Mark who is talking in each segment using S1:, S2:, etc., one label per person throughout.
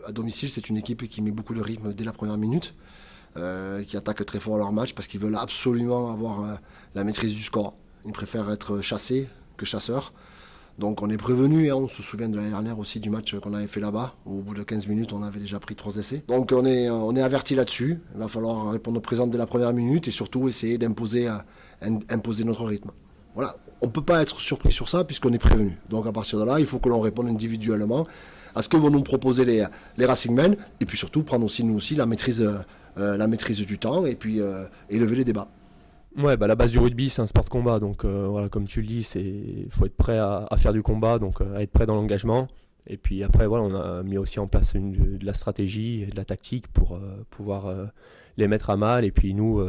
S1: à domicile, c'est une équipe qui met beaucoup de rythme dès la première minute, qui attaque très fort leur match parce qu'ils veulent absolument avoir la maîtrise du score. Ils préfèrent être chassés que chasseurs. Donc on est prévenu, hein, on se souvient de l'année dernière aussi du match qu'on avait fait là-bas. Au bout de 15 minutes, on avait déjà pris 3 essais. Donc on est averti là-dessus. Il va falloir répondre présent dès la première minute et surtout essayer d'imposer notre rythme. Voilà, on ne peut pas être surpris sur ça puisqu'on est prévenu. Donc à partir de là, il faut que l'on réponde individuellement à ce que vont nous proposer les Racing Men et puis surtout prendre aussi nous aussi la maîtrise du temps et puis élever les débats.
S2: Ouais, bah la base du rugby, c'est un sport de combat, donc voilà, comme tu le dis, il faut être prêt à faire du combat, donc à être prêt dans l'engagement. Et puis après, voilà, on a mis aussi en place de la stratégie et de la tactique pour pouvoir les mettre à mal et puis nous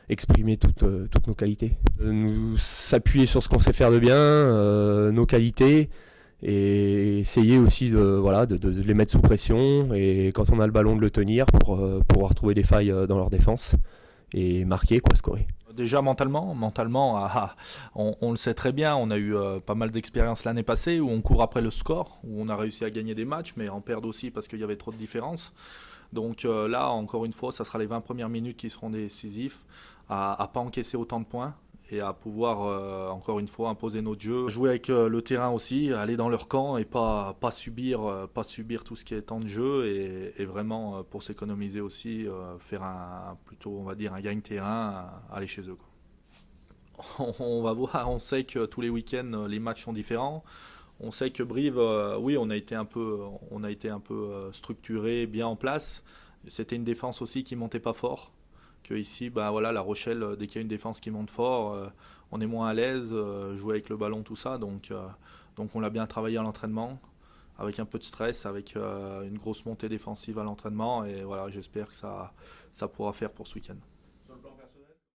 S2: exprimer toutes nos qualités. Nous s'appuyer sur ce qu'on sait faire de bien, nos qualités, et essayer aussi de les mettre sous pression et quand on a le ballon de le tenir pour pouvoir trouver des failles dans leur défense et marquer, scorer.
S3: Déjà mentalement, on le sait très bien, on a eu pas mal d'expériences l'année passée où on court après le score, où on a réussi à gagner des matchs, mais en perdre aussi parce qu'il y avait trop de différences. Donc là, encore une fois, ça sera les 20 premières minutes qui seront décisives, à pas encaisser autant de points et à pouvoir, encore une fois, imposer notre jeu. Jouer avec le terrain aussi, aller dans leur camp et pas subir tout ce qui est temps de jeu et vraiment, pour s'économiser aussi, faire plutôt, on va dire, un gagne-terrain, aller chez eux, quoi. On va voir, on sait que tous les week-ends, les matchs sont différents. On sait que Brive, oui, on a été un peu structuré, bien en place. C'était une défense aussi qui montait pas fort. Que ici, voilà, La Rochelle, dès qu'il y a une défense qui monte fort, on est moins à l'aise, jouer avec le ballon, tout ça. Donc on l'a bien travaillé à l'entraînement, avec un peu de stress, avec une grosse montée défensive à l'entraînement. Et voilà, j'espère que ça pourra faire pour ce week-end.